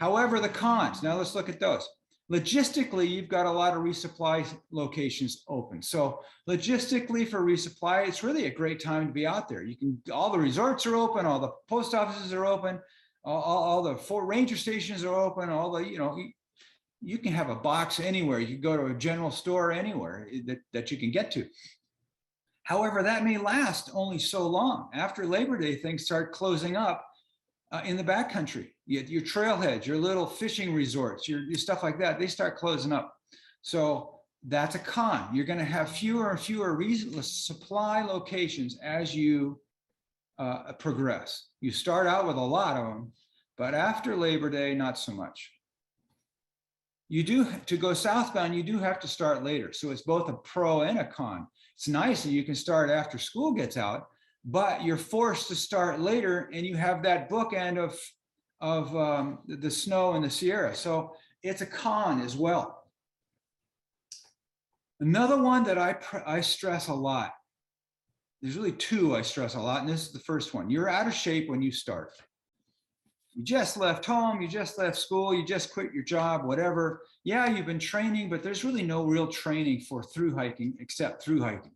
However, the cons, now let's look at those. Logistically, you've got a lot of resupply locations open. So logistically for resupply, it's really a great time to be out there. You can, all the resorts are open, all the post offices are open, all the ranger stations are open, all the, you can have a box anywhere. You can go to a general store anywhere that you can get to. However, that may last only so long. After Labor Day, things start closing up in the backcountry. Your trailheads, your little fishing resorts, your stuff like that, they start closing up. So that's a con. You're going to have fewer and fewer supply locations as you progress. You start out with a lot of them, but after Labor Day, not so much. You do, to go southbound, you do have to start later. So it's both a pro and a con. It's nice that you can start after school gets out, but you're forced to start later, and you have that bookend of the snow in the Sierra. So it's a con as well. Another one that I stress a lot, there's really two I stress a lot, and this is the first one. You're out of shape when you start. You just left home, you just left school, you just quit your job, whatever. Yeah, you've been training, but there's really no real training for through hiking except through hiking.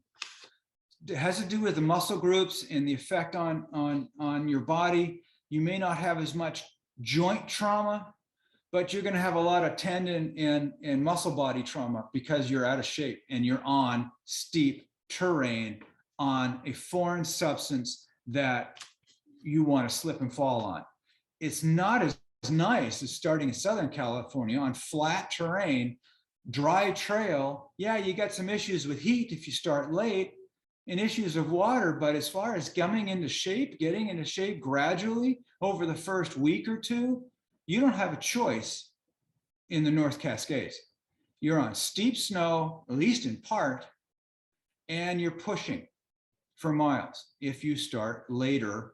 It has to do with the muscle groups and the effect on your body. You may not have as much joint trauma, but you're going to have a lot of tendon and muscle body trauma because you're out of shape and you're on steep terrain on a foreign substance that you want to slip and fall on. It's not as nice as starting in Southern California on flat terrain, dry trail. Yeah, you got some issues with heat if you start late and issues of water, but as far as getting into shape gradually over the first week or two, you don't have a choice in the North Cascades. You're on steep snow, at least in part, and you're pushing for miles if you start later.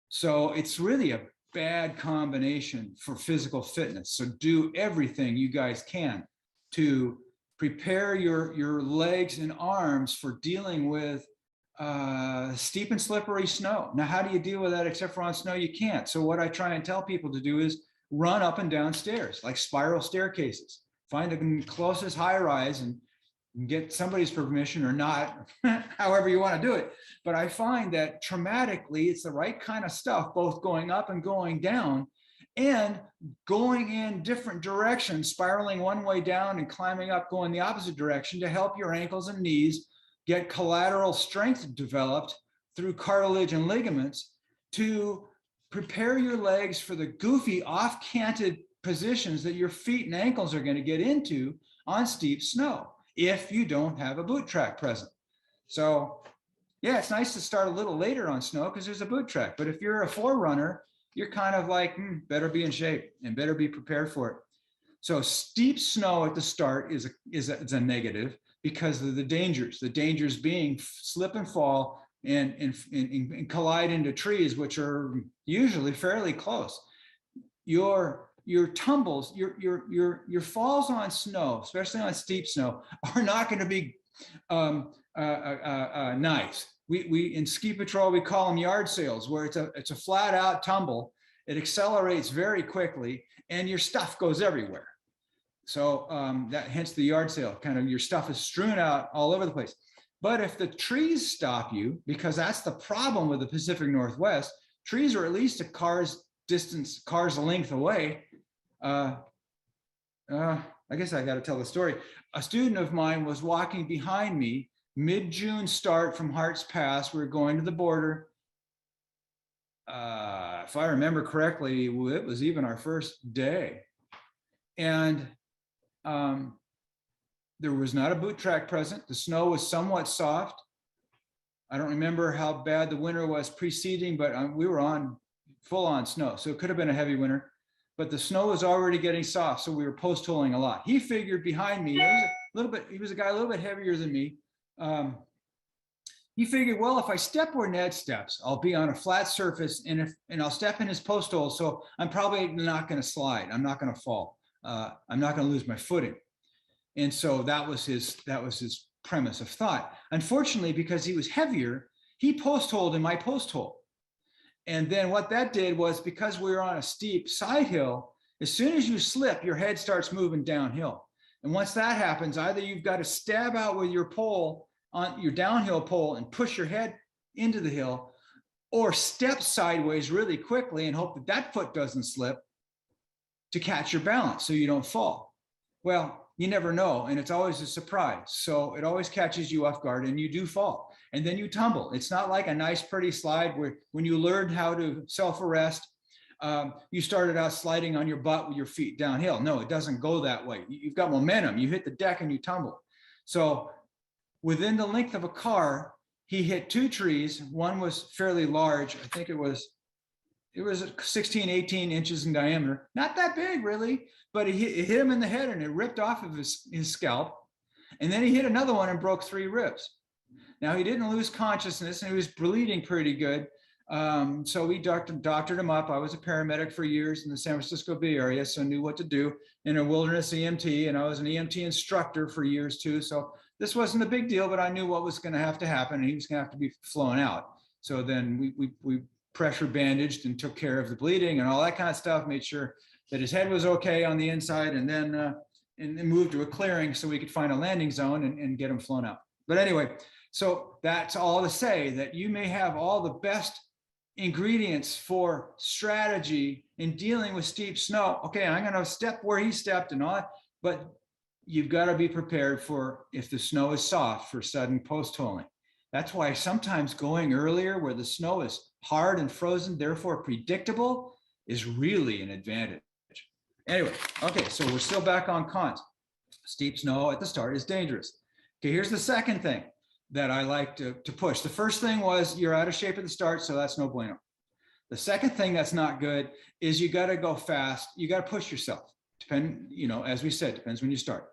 So it's really a bad combination for physical fitness. So do everything you guys can to prepare your legs and arms for dealing with steep and slippery snow. Now, how do you deal with that except for on snow? You can't. So what I try and tell people to do is run up and down stairs, like spiral staircases. Find the closest high rise and get somebody's permission or not, however you want to do it. But I find that traumatically, it's the right kind of stuff, both going up and going down and going in different directions, spiraling one way down and climbing up, going the opposite direction to help your ankles and knees get collateral strength developed through cartilage and ligaments to prepare your legs for the goofy off-canted positions that your feet and ankles are going to get into on steep snow if you don't have a boot track present. So yeah, it's nice to start a little later on snow because there's a boot track. But if you're a forerunner, you're kind of like, better be in shape and better be prepared for it. So steep snow at the start is a negative because of the dangers being slip and fall and collide into trees, which are usually fairly close. Your tumbles, your falls on snow, especially on steep snow, are not going to be nice. We in ski patrol, we call them yard sales, where it's a flat out tumble. It accelerates very quickly and your stuff goes everywhere. So that hence the yard sale, kind of your stuff is strewn out all over the place. But if the trees stop you, because that's the problem with the Pacific Northwest, trees are at least a car's length away. I guess I got to tell the story. A student of mine was walking behind me, mid-June start from Harts Pass. We were going to the border. If I remember correctly, it was even our first day. And there was not a boot track present. The snow was somewhat soft. I don't remember how bad the winter was preceding, but we were on full on snow. So it could have been a heavy winter, but the snow was already getting soft. So we were post-holing a lot. He figured behind me, he was a guy a little bit heavier than me. He figured, well, if I step where Ned steps, I'll be on a flat surface and I'll step in his post hole. So I'm probably not going to slide. I'm not going to fall. I'm not going to lose my footing. And so that was his premise of thought. Unfortunately, because he was heavier, he post-holed in my post hole. And then what that did was, because we were on a steep side hill, As soon as you slip, your head starts moving downhill. And once that happens, either you've got to stab out with your pole on your downhill pole and push your head into the hill, or step sideways really quickly and hope that that foot doesn't slip to catch your balance so you don't fall. Well, you never know, and it's always a surprise. So it always catches you off guard and you do fall. And then you tumble. It's not like a nice, pretty slide where when you learned how to self-arrest, you started out sliding on your butt with your feet downhill. No, it doesn't go that way. You've got momentum. You hit the deck and you tumble. So within the length of a car, he hit two trees. One was fairly large. I think it was 16, 18 inches in diameter. Not that big, really, but it hit him in the head and it ripped off of his scalp. And then he hit another one and broke 3 ribs. Now, he didn't lose consciousness and he was bleeding pretty good. So we doctored him up. I was a paramedic for years in the San Francisco Bay Area, so I knew what to do in a wilderness EMT, and I was an EMT instructor for years too. So this wasn't a big deal, but I knew what was going to have to happen, and he was going to have to be flown out. So then we pressure bandaged and took care of the bleeding and all that kind of stuff, made sure that his head was okay on the inside, and then and moved to a clearing so we could find a landing zone and get him flown out. But anyway, so that's all to say that you may have all the best ingredients for strategy in dealing with steep snow. Okay, I'm going to step where he stepped and all that, but you've got to be prepared for, if the snow is soft, for sudden post-holing. That's why sometimes going earlier where the snow is hard and frozen, therefore predictable, is really an advantage. Anyway, okay, so we're still back on cons. Steep snow at the start is dangerous. Okay, here's the second thing that I like to push. The first thing was you're out of shape at the start, so that's no bueno. The second thing that's not good is you got to go fast. You got to push yourself. As we said, depends when you start.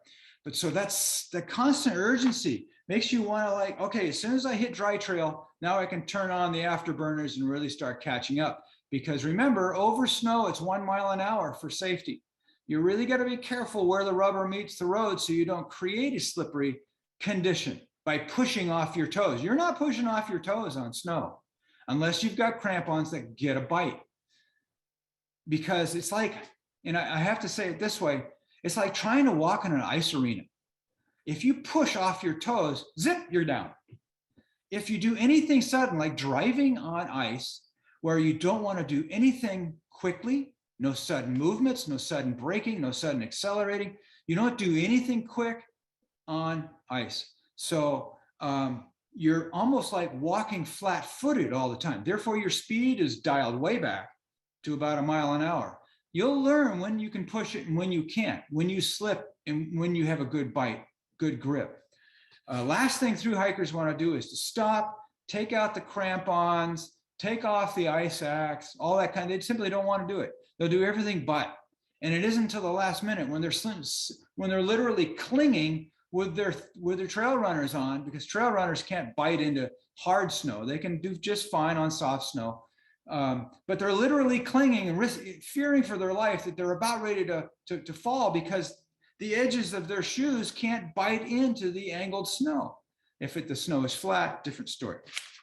But so that's the constant urgency makes you want to, like, okay, as soon as I hit dry trail, now I can turn on the afterburners and really start catching up. Because remember, over snow, it's 1 mile an hour for safety. You really got to be careful where the rubber meets the road so you don't create a slippery condition by pushing off your toes. You're not pushing off your toes on snow unless you've got crampons that get a bite. Because it's like, and I have to say it this way, it's like trying to walk in an ice arena. If you push off your toes, zip, you're down. If you do anything sudden, like driving on ice, where you don't want to do anything quickly, no sudden movements, no sudden braking, no sudden accelerating, you don't do anything quick on ice. So you're almost like walking flat-footed all the time. Therefore, your speed is dialed way back to about 1 mile an hour. You'll learn when you can push it and when you can't, when you slip and when you have a good bite, good grip. Last thing through hikers want to do is to stop, take out the crampons, take off the ice axe, all that kind of, they simply don't want to do it. They'll do everything but. And it isn't until the last minute when they're literally clinging with their trail runners on, because trail runners can't bite into hard snow. They can do just fine on soft snow. But they're literally clinging and fearing for their life that they're about ready to fall because the edges of their shoes can't bite into the angled snow. If the snow is flat, different story.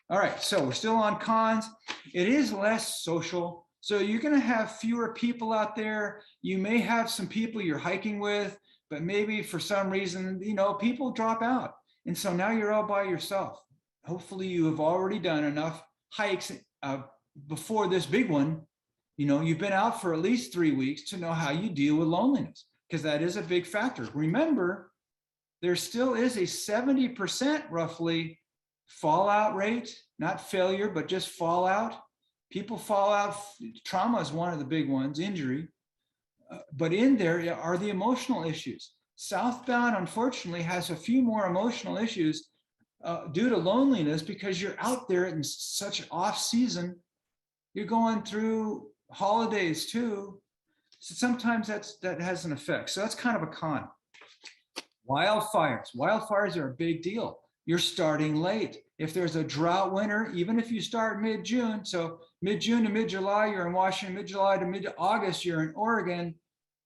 All right, so we're still on cons. It is less social. So you're going to have fewer people out there. You may have some people you're hiking with, but maybe for some reason, people drop out. And so now you're all by yourself. Hopefully you have already done enough hikes before this big one. You've been out for at least 3 weeks to know how you deal with loneliness, because that is a big factor. Remember, there still is a 70% roughly fallout rate, not failure, but just fallout. People fall out. Trauma is one of the big ones, injury. But in there are the emotional issues. Southbound, unfortunately, has a few more emotional issues due to loneliness because you're out there in such off season. You're going through holidays too. So sometimes that has an effect. So that's kind of a con. Wildfires are a big deal. You're starting late. If there's a drought winter, even if you start mid-June, so mid-June to mid-July, you're in Washington, mid-July to mid-August, you're in Oregon.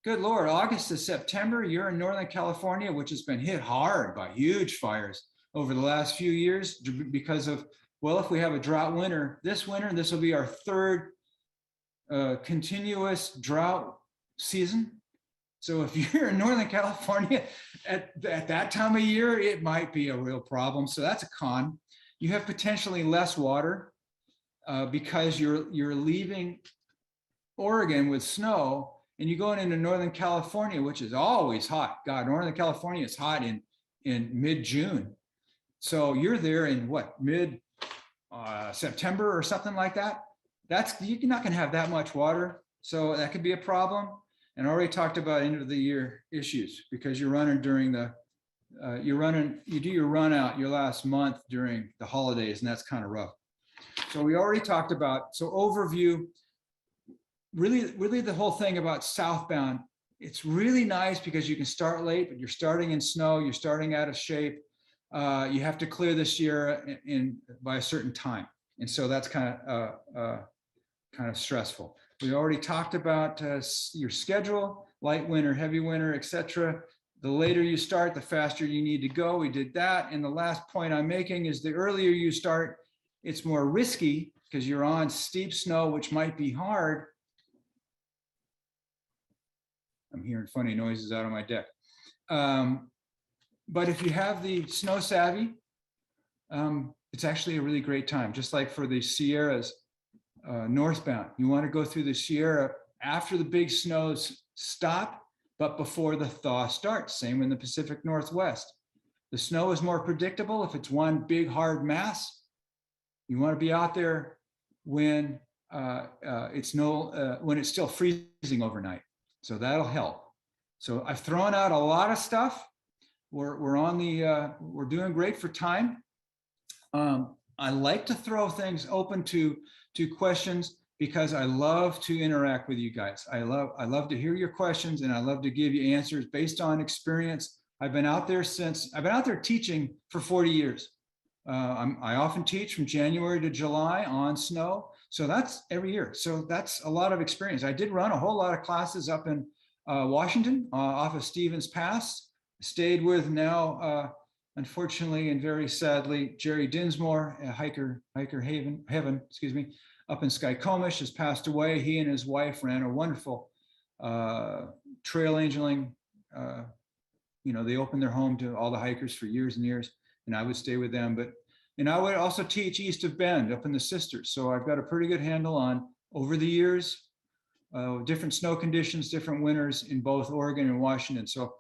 Good Lord, August to September, you're in Northern California, which has been hit hard by huge fires over the last few years because of, well, if we have a drought winter, this will be our third continuous drought season. So if you're in Northern California at that time of year, it might be a real problem. So that's a con. You have potentially less water because you're leaving Oregon with snow and you're going into Northern California, which is always hot. God, Northern California is hot in mid-June. So you're there in what, mid September or something like that. You're not going to have that much water. So that could be a problem. And I already talked about end of the year issues because you're running during you do your run out your last month during the holidays, and that's kind of rough. So we already talked about, so overview, really the whole thing about southbound, it's really nice because you can start late, but you're starting in snow, you're starting out of shape. You have to clear this year by a certain time. And so that's kind of stressful. We already talked about your schedule, light winter, heavy winter, etc. The later you start, the faster you need to go. We did that. And the last point I'm making is the earlier you start, it's more risky because you're on steep snow, which might be hard. I'm hearing funny noises out on my deck. But if you have the snow savvy, it's actually a really great time, just like for the Sierras. Northbound, you want to go through the Sierra after the big snows stop, but before the thaw starts. Same in the Pacific Northwest. The snow is more predictable if it's one big hard mass. You want to be out there when when it's still freezing overnight. So that'll help. So I've thrown out a lot of stuff. We're doing great for time. I like to throw things open to questions because I love to interact with you guys. I love to hear your questions and I love to give you answers based on experience. I've been out there teaching for 40 years. I often teach from January to July on snow. So that's every year. So that's a lot of experience. I did run a whole lot of classes up in Washington off of Stevens Pass. Stayed with now, unfortunately and very sadly, Jerry Dinsmore, hiker heaven, excuse me, up in Skykomish, has passed away. He and his wife ran a wonderful trail angeling. They opened their home to all the hikers for years and years, and I would stay with them. And I would also teach east of Bend up in the Sisters. So I've got a pretty good handle on, over the years, different snow conditions, different winters in both Oregon and Washington. So